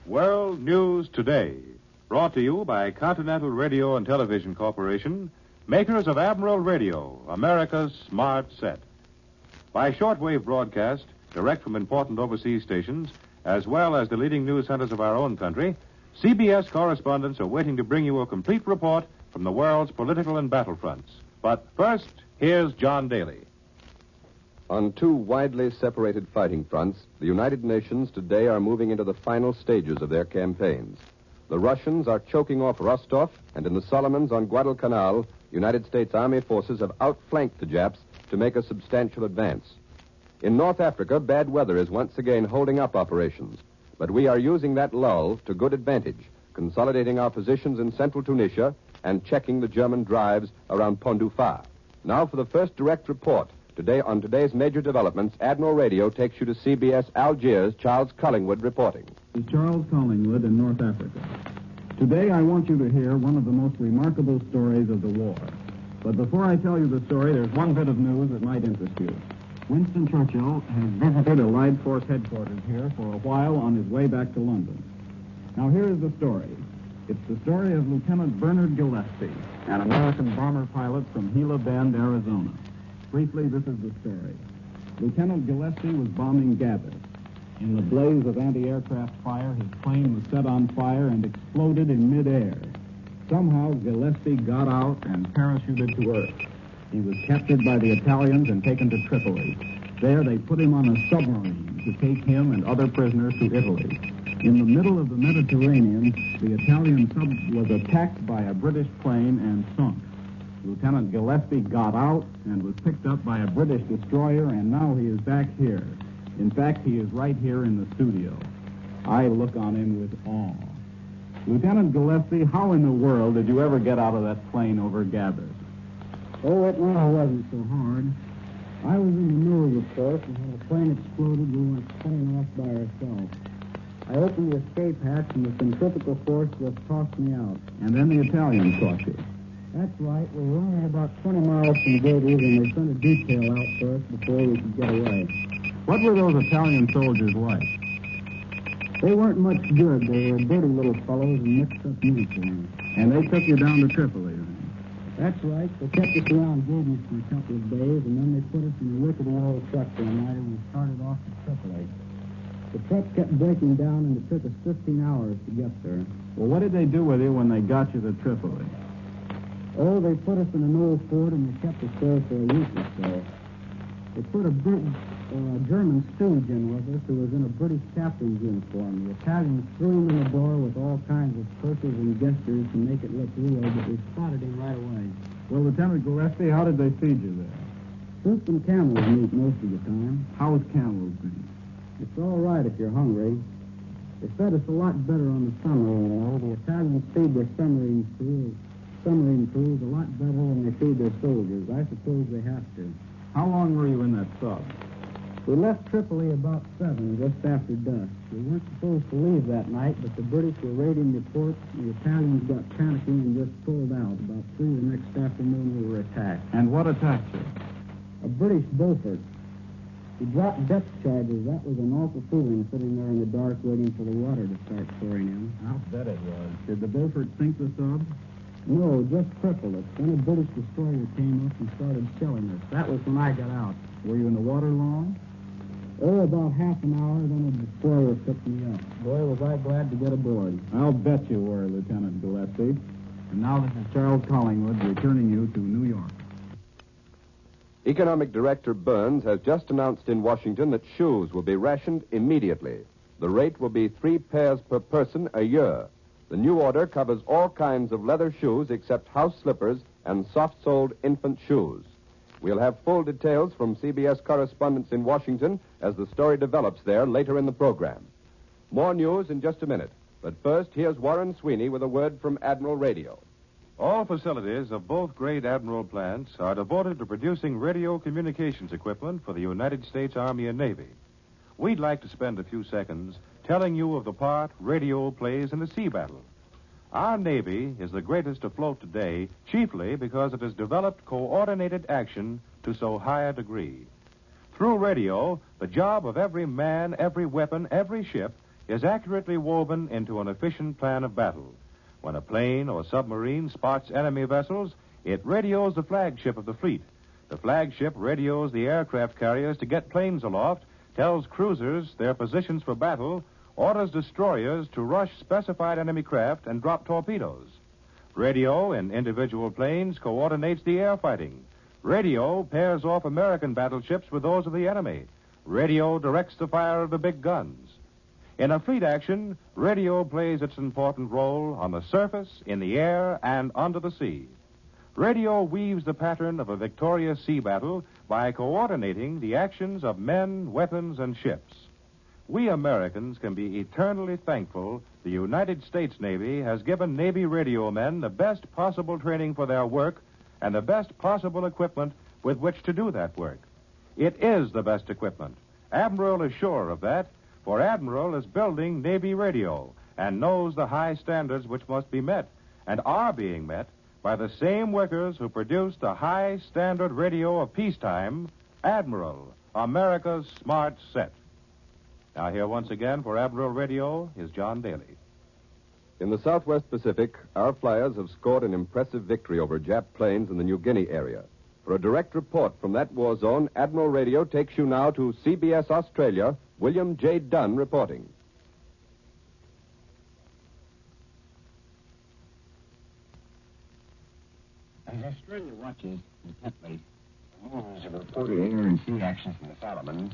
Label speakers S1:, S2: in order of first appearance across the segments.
S1: World News Today, brought to you by Continental Radio and Television Corporation, makers of Admiral Radio, America's smart set. By shortwave broadcast, direct from important overseas stations, as well as the leading news centers of our own country, CBS correspondents are waiting to bring you a complete report from the world's political and battlefronts. But first, here's John Daly.
S2: On two widely separated fighting fronts, the United Nations today are moving into the final stages of their campaigns. The Russians are choking off Rostov, and in the Solomons on Guadalcanal, United States Army forces have outflanked the Japs to make a substantial advance. In North Africa, bad weather is once again holding up operations, but we are using that lull to good advantage, consolidating our positions in central Tunisia and checking the German drives around Pont-du-Phare. Now for the first direct report. Today, on today's major developments, Admiral Radio takes you to CBS Algiers. Charles Collingwood reporting.
S3: This is Charles Collingwood in North Africa. Today, I want you to hear one of the most remarkable stories of the war. But before I tell you the story, there's one bit of news that might interest you. Winston Churchill has visited Allied Force headquarters here for a while on his way back to London. Now, here is the story. It's the story of Lieutenant Bernard Gillespie, an American bomber pilot from Gila Bend, Arizona. Briefly, this is the story. Lieutenant Gillespie was bombing Gaddis. In the blaze of anti-aircraft fire, his plane was set on fire and exploded in midair. Somehow, Gillespie got out and parachuted to Earth. He was captured by the Italians and taken to Tripoli. There, they put him on a submarine to take him and other prisoners to Italy. In the middle of the Mediterranean, the Italian sub was attacked by a British plane and sunk. Lieutenant Gillespie got out and was picked up by a British destroyer, and now he is back here. In fact, he is right here in the studio. I look on him with awe. Lieutenant Gillespie, how in the world did you ever get out of that plane over Gaddis?
S4: Oh, it really wasn't so hard. I was in the nose, of course, and when the plane exploded, we went spinning off by ourselves. I opened the escape hatch, and the centrifugal force just tossed me out.
S3: And then the Italians caught you.
S4: That's right. We were only about 20 miles from Gaddis, and they sent a detail out for us before we could get away.
S3: What were those Italian soldiers like?
S4: They weren't much good. They were dirty little fellows and mixed up uniforms.
S3: And they took you down to Tripoli, then?
S4: That's right. They kept us around Gaddis for a couple of days, and then they put us in a rickety old truck one night, and we started off to Tripoli. The truck kept breaking down, and it took us 15 hours to get there.
S3: Well, what did they do with you when they got you to Tripoli?
S4: Oh, they put us in an old fort, and they kept us there for a week or so. They put a big German stooge in with us who was in a British captain's uniform. The Italians threw him in the door with all kinds of curses and gestures to make it look real, but we spotted him right away.
S3: Well, Lieutenant Gillespie, how did they feed you there?
S4: Soup and camel's meat most of the time.
S3: How was camel's meat?
S4: It's all right if you're hungry. They fed us a lot better on the submarine, though. The Italians feed their submarine crews a lot better than they feed their soldiers. I suppose they have to.
S3: How long were you in that sub?
S4: We left Tripoli about 7, just after dusk. We weren't supposed to leave that night, but the British were raiding the ports, and the Italians got panicky and just pulled out. About 3 the next afternoon, we were attacked.
S3: And what attacked you?
S4: A British Beaufort. He dropped depth charges. That was an awful feeling, sitting there in the dark waiting for the water to start pouring in.
S3: I'll bet it was. Did the Beaufort sink the sub?
S4: No, just crippled us. Then a British destroyer came up and started shelling us. That was when I got out.
S3: Were you in the water long?
S4: Oh, about half an hour, then a destroyer picked me up. Boy, was I glad to get aboard.
S3: I'll bet you were, Lieutenant Gillespie. And now this is Charles Collingwood returning you to New York.
S2: Economic Director Burns has just announced in Washington that shoes will be rationed immediately. The rate will be 3 pairs per person a year. The new order covers all kinds of leather shoes except house slippers and soft-soled infant shoes. We'll have full details from CBS correspondents in Washington as the story develops there later in the program. More news in just a minute. But first, here's Warren Sweeney with a word from Admiral Radio.
S1: All facilities of both great Admiral plants are devoted to producing radio communications equipment for the United States Army and Navy. We'd like to spend a few seconds telling you of the part radio plays in the sea battle. Our Navy is the greatest afloat today, chiefly because it has developed coordinated action to so high a degree. Through radio, the job of every man, every weapon, every ship is accurately woven into an efficient plan of battle. When a plane or submarine spots enemy vessels, it radios the flagship of the fleet. The flagship radios the aircraft carriers to get planes aloft, tells cruisers their positions for battle, orders destroyers to rush specified enemy craft and drop torpedoes. Radio in individual planes coordinates the air fighting. Radio pairs off American battleships with those of the enemy. Radio directs the fire of the big guns. In a fleet action, radio plays its important role on the surface, in the air, and under the sea. Radio weaves the pattern of a victorious sea battle by coordinating the actions of men, weapons, and ships. We Americans can be eternally thankful the United States Navy has given Navy radio men the best possible training for their work and the best possible equipment with which to do that work. It is the best equipment. Admiral is sure of that, for Admiral is building Navy radio and knows the high standards which must be met and are being met by the same workers who produced the high standard radio of peacetime, Admiral, America's smart set. Now here once again for Admiral Radio is John Daly.
S2: In the Southwest Pacific, our flyers have scored an impressive victory over Jap planes in the New Guinea area. For a direct report from that war zone, Admiral Radio takes you now to CBS Australia, William J. Dunn reporting.
S5: As Australia watches intently the news of reported air and sea actions in the Solomons,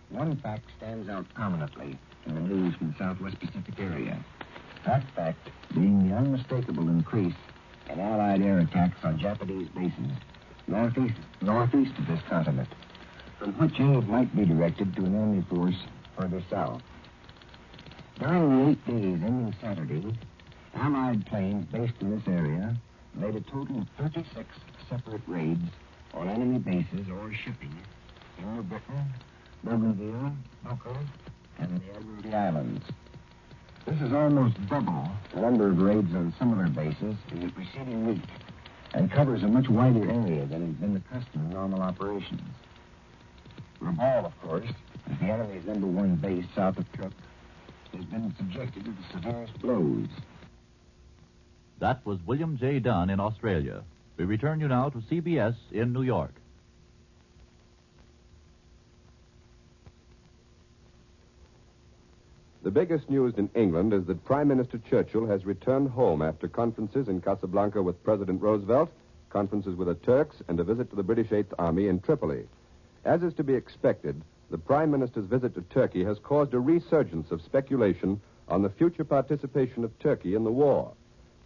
S5: one fact stands out prominently in the news from the Southwest Pacific area. That fact being the unmistakable increase in Allied air attacks on Japanese bases northeast of this continent, from which aid might be directed to an enemy force further south. During the 8 days ending Saturday, Allied planes based in this area made a total of 36 separate raids on enemy bases or shipping in New Britain, Bougainville, Boko, and the Admiralty Islands. This is almost double the number of raids on similar bases in the preceding week and covers a much wider area than has been the custom in normal operations. Rabaul, of course, is the enemy's #1 base south of Truk, has been subjected to the severest blows.
S6: That was William J. Dunn in Australia. We return you now to CBS in New York.
S2: The biggest news in England is that Prime Minister Churchill has returned home after conferences in Casablanca with President Roosevelt, conferences with the Turks, and a visit to the British Eighth Army in Tripoli. As is to be expected, the Prime Minister's visit to Turkey has caused a resurgence of speculation on the future participation of Turkey in the war.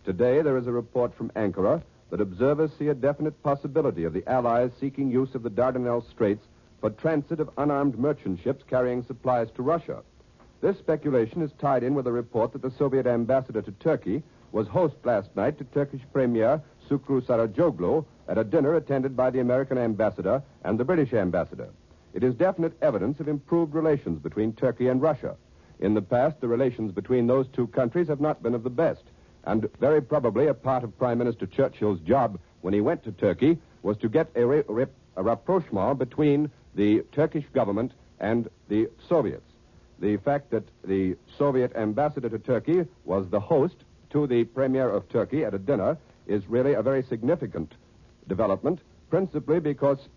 S2: Today, there is a report from Ankara that observers see a definite possibility of the Allies seeking use of the Dardanelles Straits for transit of unarmed merchant ships carrying supplies to Russia. This speculation is tied in with a report that the Soviet ambassador to Turkey was host last night to Turkish Premier Sukru Saracoglu at a dinner attended by the American ambassador and the British ambassador. It is definite evidence of improved relations between Turkey and Russia. In the past, the relations between those two countries have not been of the best, and very probably a part of Prime Minister Churchill's job when he went to Turkey was to get a rapprochement between the Turkish government and the Soviets. The fact that the Soviet ambassador to Turkey was the host to the Premier of Turkey at a dinner is really a very significant development, principally because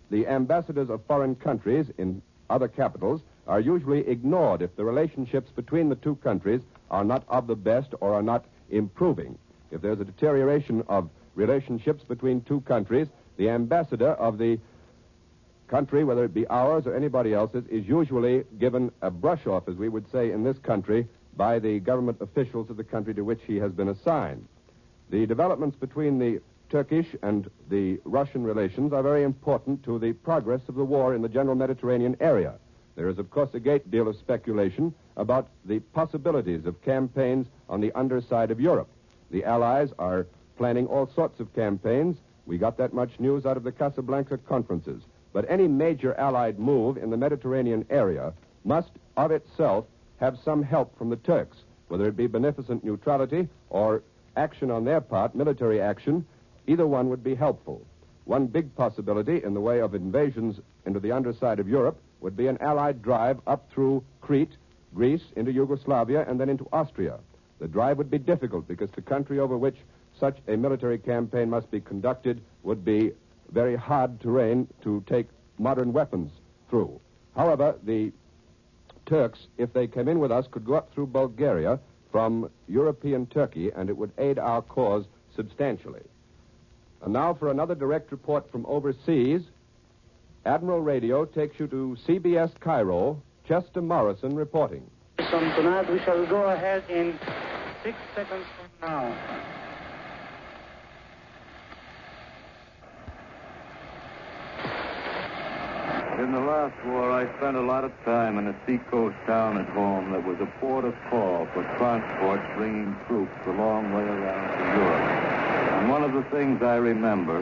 S2: the ambassadors of foreign countries in other capitals are usually ignored if the relationships between the two countries are not of the best or are not improving. If there's a deterioration of relationships between two countries, the ambassador of the country, whether it be ours or anybody else's, is usually given a brush-off, as we would say in this country, by the government officials of the country to which he has been assigned. The developments between the Turkish and the Russian relations are very important to the progress of the war in the general Mediterranean area. There is, of course, a great deal of speculation about the possibilities of campaigns on the underside of Europe. The Allies are planning all sorts of campaigns. We got that much news out of the Casablanca conferences. But any major Allied move in the Mediterranean area must, of itself, have some help from the Turks, whether it be beneficent neutrality or action on their part, military action. Either one would be helpful. One big possibility in the way of invasions into the underside of Europe would be an Allied drive up through Crete, Greece, into Yugoslavia, and then into Austria. The drive would be difficult because the country over which such a military campaign must be conducted would be very hard terrain to take modern weapons through. However, the Turks, if they came in with us, could go up through Bulgaria from European Turkey, and it would aid our cause substantially. And now for another direct report from overseas. Admiral Radio takes you to CBS Cairo. Chester Morrison reporting.
S7: Tonight we shall go ahead in 6 seconds from now.
S8: In the last war, I spent a lot of time in a seacoast town at home that was a port of call for transports bringing troops a long way around to Europe. And one of the things I remember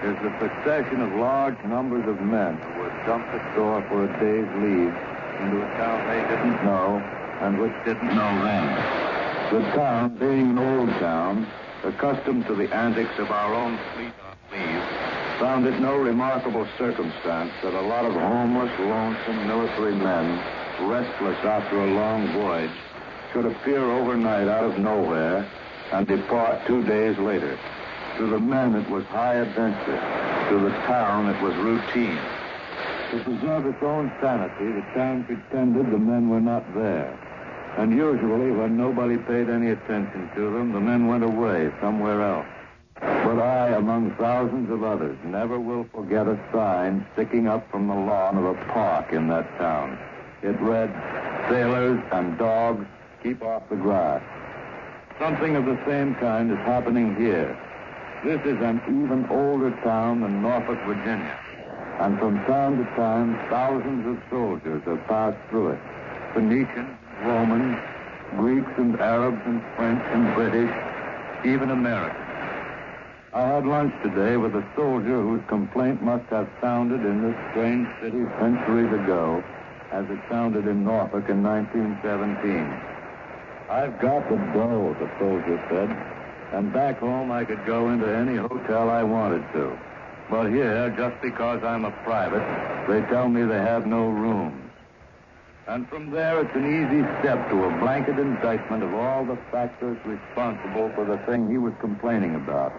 S8: is the succession of large numbers of men who would jump ashore for a day's leave into a town they didn't know and which didn't know them. The town, being an old town, accustomed to the antics of our own fleet on leave, found it no remarkable circumstance that a lot of homeless, lonesome military men, restless after a long voyage, should appear overnight out of nowhere and depart 2 days later. To the men, it was high adventure. To the town, it was routine. To preserve its own sanity, the town pretended the men were not there. And usually, when nobody paid any attention to them, the men went away somewhere else. But I, among thousands of others, never will forget a sign sticking up from the lawn of a park in that town. It read, "Sailors and dogs, keep off the grass." Something of the same kind is happening here. This is an even older town than Norfolk, Virginia. And from time to time, thousands of soldiers have passed through it. Phoenicians, Romans, Greeks and Arabs and French and British, even Americans. I had lunch today with a soldier whose complaint must have sounded in this strange city centuries ago, as it sounded in Norfolk in 1917. "I've got the dough," the soldier said, "and back home I could go into any hotel I wanted to. But here, just because I'm a private, they tell me they have no rooms." And from there, it's an easy step to a blanket indictment of all the factors responsible for the thing he was complaining about.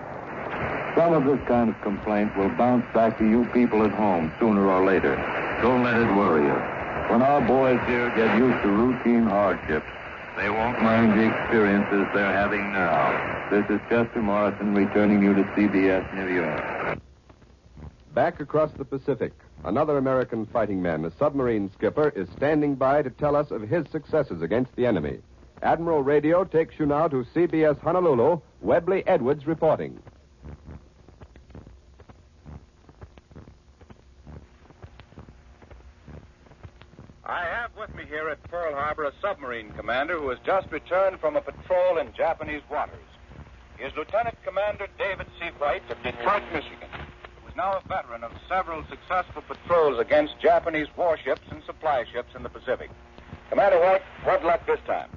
S8: Some of this kind of complaint will bounce back to you people at home sooner or later. Don't let it worry you. When our boys here get used to routine hardships, they won't mind the experiences they're having now. This is Chester Morrison returning you to CBS New York.
S2: Back across the Pacific, another American fighting man, a submarine skipper, is standing by to tell us of his successes against the enemy. Admiral Radio takes you now to CBS Honolulu. Webley Edwards reporting.
S9: I have with me here at Pearl Harbor a submarine commander who has just returned from a patrol in Japanese waters. He is Lieutenant Commander David C. White of Detroit, Michigan, who is now a veteran of several successful patrols against Japanese warships and supply ships in the Pacific. Commander White, what luck this time?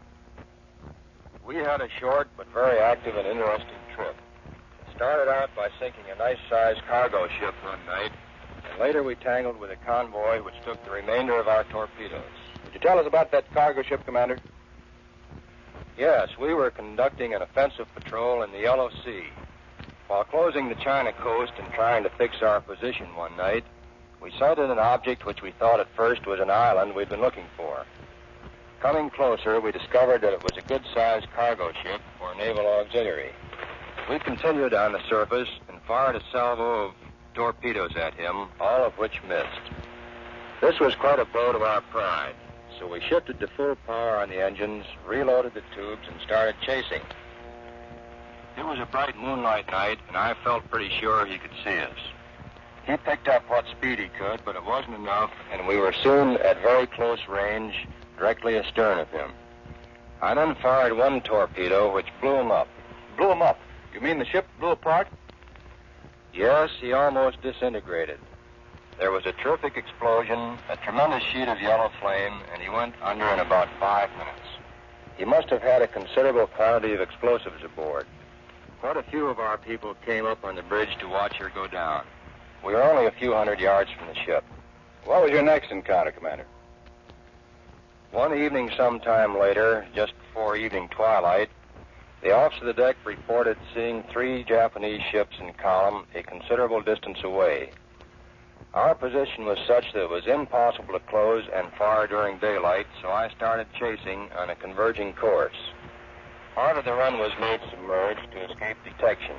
S10: We had a short but very active and interesting trip. It started out by sinking a nice-sized cargo ship one night, and later we tangled with a convoy which took the remainder of our torpedoes.
S9: Would you tell us about that cargo ship, Commander?
S10: Yes, we were conducting an offensive patrol in the Yellow Sea. While closing the China coast and trying to fix our position one night, we sighted an object which we thought at first was an island we'd been looking for. Coming closer, we discovered that it was a good-sized cargo ship or naval auxiliary. We continued on the surface and fired a salvo of torpedoes at him, all of which missed. This was quite a blow to our pride, so we shifted to full power on the engines, reloaded the tubes, and started chasing. It was a bright moonlight night, and I felt pretty sure he could see us. He picked up what speed he could, but it wasn't enough, and we were soon at very close range, directly astern of him. I then fired one torpedo, which blew him up.
S9: Blew him up? You mean the ship blew apart?
S10: Yes, he almost disintegrated. There was a terrific explosion, a tremendous sheet of yellow flame, and he went under in about 5 minutes. He must have had a considerable quantity of explosives aboard. Quite a few of our people came up on the bridge to watch her go down. We were only a few hundred yards from the ship.
S9: What was your next encounter, Commander?
S10: One evening sometime later, just before evening twilight, the officer of the deck reported seeing 3 Japanese ships in column a considerable distance away. Our position was such that it was impossible to close and fire during daylight, so I started chasing on a converging course. Part of the run was made submerged to escape detection.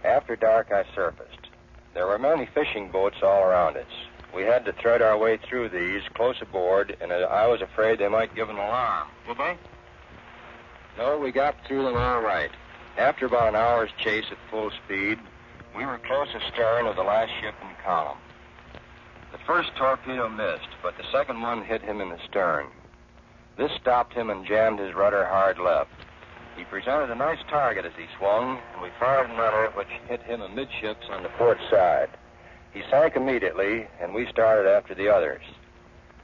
S10: After dark, I surfaced. There were many fishing boats all around us. We had to thread our way through these, close aboard, and I was afraid they might give an alarm. Did they? No, we got through them all right. After about an hour's chase at full speed, we were close astern of the last ship in column. The first torpedo missed, but the second one hit him in the stern. This stopped him and jammed his rudder hard left. He presented a nice target as he swung, and we fired another which hit him amidships on the port side. He sank immediately, and we started after the others.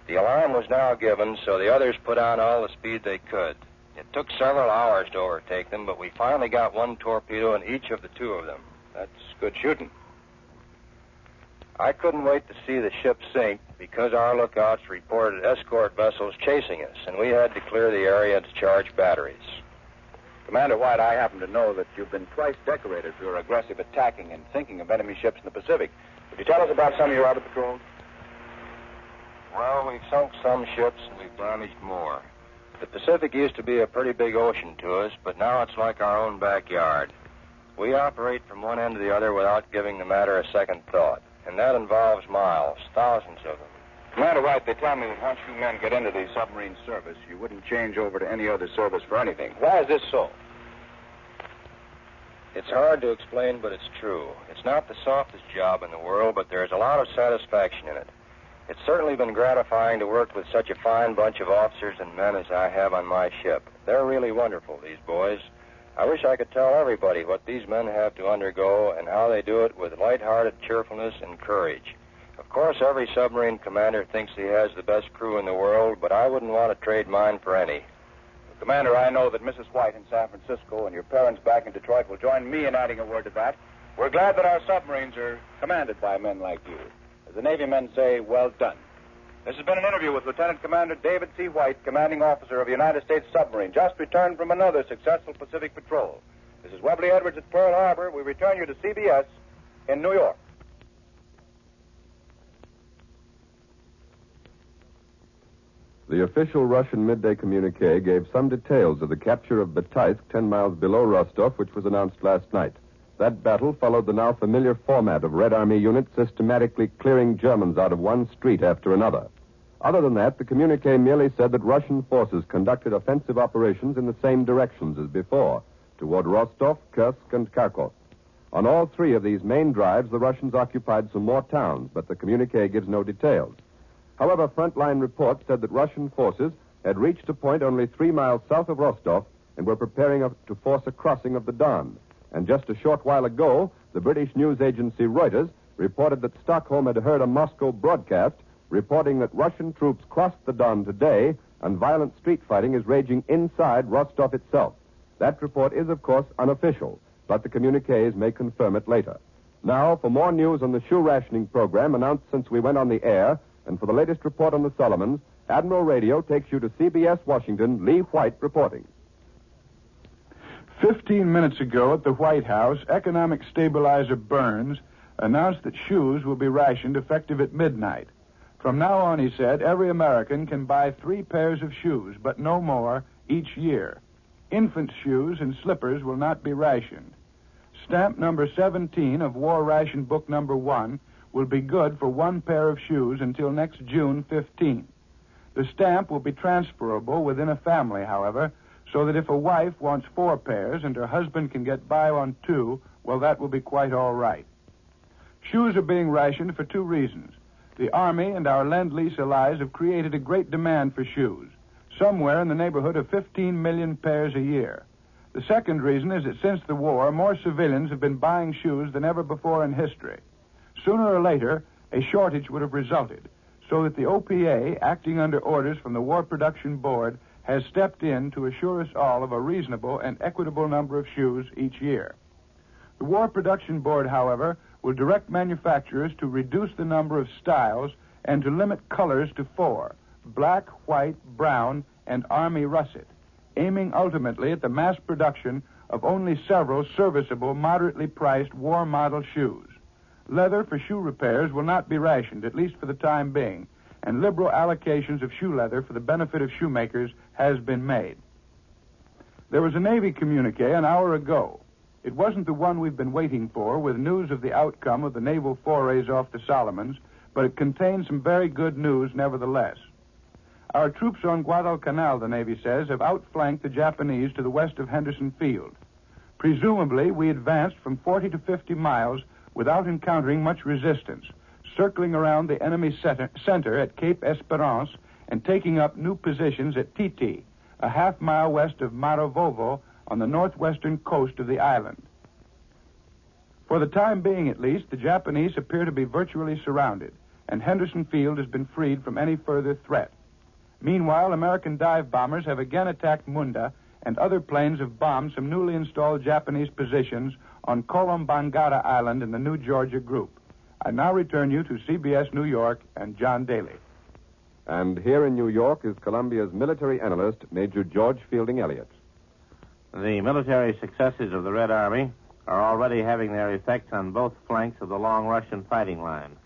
S10: The alarm was now given, so the others put on all the speed they could. It took several hours to overtake them, but we finally got one torpedo in each of the 2 of them.
S9: That's good shooting.
S10: I couldn't wait to see the ship sink because our lookouts reported escort vessels chasing us, and we had to clear the area to charge batteries.
S9: Commander White, I happen to know that you've been twice decorated for your aggressive attacking and sinking of enemy ships in the Pacific. Would you tell us about some of your other patrols?
S10: Well, we've sunk some ships and we've damaged more. The Pacific used to be a pretty big ocean to us, but now it's like our own backyard. We operate from one end to the other without giving the matter a second thought, and that involves miles, thousands of them.
S9: Commander White, they tell me that once you men get into the submarine service, you wouldn't change over to any other service for anything. Why is this so?
S10: It's hard to explain, but it's true. It's not the softest job in the world, but there's a lot of satisfaction in it. It's certainly been gratifying to work with such a fine bunch of officers and men as I have on my ship. They're really wonderful, these boys. I wish I could tell everybody what these men have to undergo and how they do it with light-hearted cheerfulness and courage. Of course, every submarine commander thinks he has the best crew in the world, but I wouldn't want to trade mine for any.
S9: Commander, I know that Mrs. White in San Francisco and your parents back in Detroit will join me in adding a word to that. We're glad that our submarines are commanded by men like you. As the Navy men say, well done. This has been an interview with Lieutenant Commander David C. White, commanding officer of a United States submarine, just returned from another successful Pacific patrol. This is Webley Edwards at Pearl Harbor. We return you to CBS in New York.
S2: The official Russian midday communique gave some details of the capture of Bataisk 10 miles below Rostov, which was announced last night. That battle followed the now familiar format of Red Army units systematically clearing Germans out of one street after another. Other than that, the communique merely said that Russian forces conducted offensive operations in the same directions as before, toward Rostov, Kursk, and Kharkov. On all 3 of these main drives, the Russians occupied some more towns, but the communique gives no details. However, frontline reports said that Russian forces had reached a point only 3 miles south of Rostov and were preparing to force a crossing of the Don. And just a short while ago, the British news agency Reuters reported that Stockholm had heard a Moscow broadcast reporting that Russian troops crossed the Don today and violent street fighting is raging inside Rostov itself. That report is, of course, unofficial, but the communiques may confirm it later. Now, for more news on the shoe rationing program announced since we went on the air, and for the latest report on the Solomons, Admiral Radio takes you to CBS Washington, Lee White reporting.
S11: 15 minutes ago at the White House, economic stabilizer Burns announced that shoes will be rationed effective at midnight. From now on, he said, every American can buy 3 pairs of shoes, but no more each year. Infant shoes and slippers will not be rationed. Stamp number 17 of War Ration Book number 1 will be good for 1 pair of shoes until next June 15. The stamp will be transferable within a family, however, so that if a wife wants 4 pairs and her husband can get by on 2, well, that will be quite all right. Shoes are being rationed for 2 reasons. The Army and our Lend-Lease allies have created a great demand for shoes, somewhere in the neighborhood of 15 million pairs a year. The second reason is that since the war, more civilians have been buying shoes than ever before in history. Sooner or later, a shortage would have resulted, so that the OPA, acting under orders from the War Production Board, has stepped in to assure us all of a reasonable and equitable number of shoes each year. The War Production Board, however, will direct manufacturers to reduce the number of styles and to limit colors to 4, black, white, brown, and army russet, aiming ultimately at the mass production of only several serviceable, moderately priced war model shoes. Leather for shoe repairs will not be rationed, at least for the time being, and liberal allocations of shoe leather for the benefit of shoemakers has been made. There was a Navy communique an hour ago. It wasn't the one we've been waiting for, with news of the outcome of the naval forays off the Solomons, but it contains some very good news nevertheless. Our troops on Guadalcanal, the Navy says, have outflanked the Japanese to the west of Henderson Field. Presumably, we advanced from 40 to 50 miles without encountering much resistance, circling around the enemy center at Cape Esperance and taking up new positions at Titi, a half-mile west of Maravovo on the northwestern coast of the island. For the time being, at least, the Japanese appear to be virtually surrounded, and Henderson Field has been freed from any further threat. Meanwhile, American dive bombers have again attacked Munda, and other planes have bombed some newly installed Japanese positions on Colombangara Island in the New Georgia Group. I now return you to CBS New York and John Daly.
S2: And here in New York is Columbia's military analyst, Major George Fielding Elliott.
S12: The military successes of the Red Army are already having their effects on both flanks of the long Russian fighting line.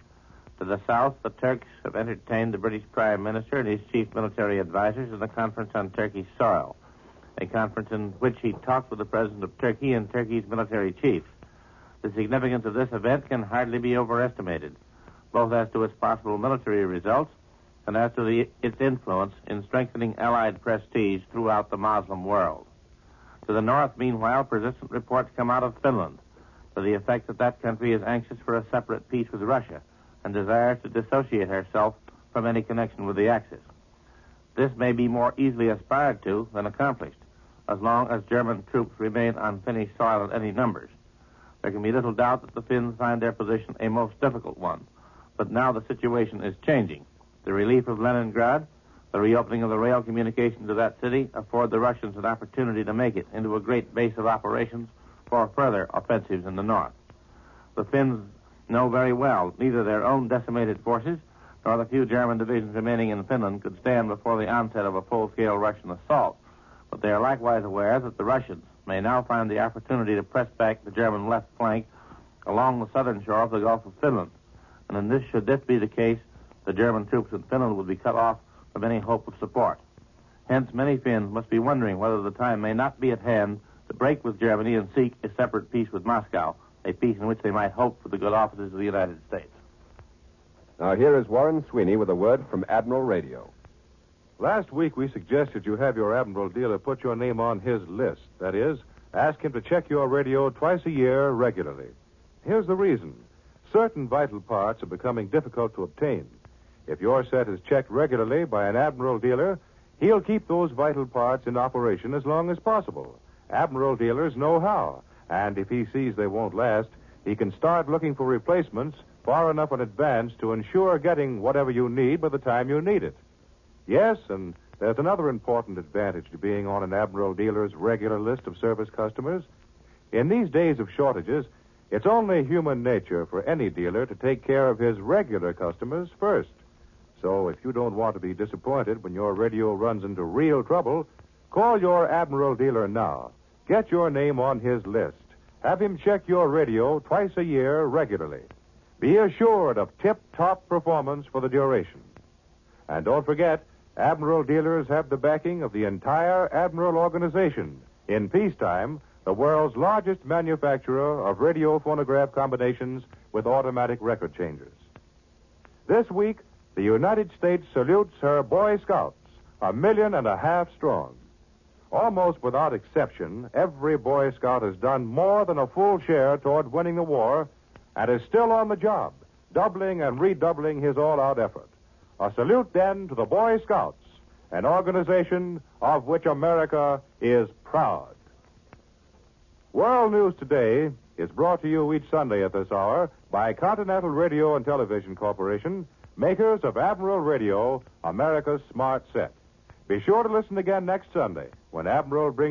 S12: To the south, the Turks have entertained the British Prime Minister and his chief military advisors in a conference on Turkish soil, a conference in which he talked with the President of Turkey and Turkey's military chiefs. The significance of this event can hardly be overestimated, both as to its possible military results and as to its influence in strengthening Allied prestige throughout the Muslim world. To the north, meanwhile, persistent reports come out of Finland to the effect that that country is anxious for a separate peace with Russia and desires to dissociate herself from any connection with the Axis. This may be more easily aspired to than accomplished, as long as German troops remain on Finnish soil in any numbers. There can be little doubt that the Finns find their position a most difficult one, but now the situation is changing. The relief of Leningrad, the reopening of the rail communications of that city afford the Russians an opportunity to make it into a great base of operations for further offensives in the north. The Finns know very well neither their own decimated forces nor the few German divisions remaining in Finland could stand before the onset of a full-scale Russian assault. But they are likewise aware that the Russians may now find the opportunity to press back the German left flank along the southern shore of the Gulf of Finland. And should this be the case, the German troops in Finland would be cut off from any hope of support. Hence, many Finns must be wondering whether the time may not be at hand to break with Germany and seek a separate peace with Moscow, a peace in which they might hope for the good offices of the United States.
S2: Now, here is Warren Sweeney with a word from Admiral Radio.
S1: Last week, we suggested you have your Admiral dealer put your name on his list. That is, ask him to check your radio twice a year regularly. Here's the reason. Certain vital parts are becoming difficult to obtain. If your set is checked regularly by an Admiral dealer, he'll keep those vital parts in operation as long as possible. Admiral dealers know how, and if he sees they won't last, he can start looking for replacements far enough in advance to ensure getting whatever you need by the time you need it. Yes, and there's another important advantage to being on an Admiral dealer's regular list of service customers. In these days of shortages, it's only human nature for any dealer to take care of his regular customers first. So if you don't want to be disappointed when your radio runs into real trouble, call your Admiral dealer now. Get your name on his list. Have him check your radio twice a year regularly. Be assured of tip-top performance for the duration. And don't forget, Admiral dealers have the backing of the entire Admiral organization. In peacetime, the world's largest manufacturer of radio phonograph combinations with automatic record changers. This week, the United States salutes her Boy Scouts, 1.5 million strong. Almost without exception, every Boy Scout has done more than a full share toward winning the war and is still on the job, doubling and redoubling his all-out effort. A salute, then, to the Boy Scouts, an organization of which America is proud. World News Today is brought to you each Sunday at this hour by Continental Radio and Television Corporation, makers of Admiral Radio, America's smart set. Be sure to listen again next Sunday when Admiral brings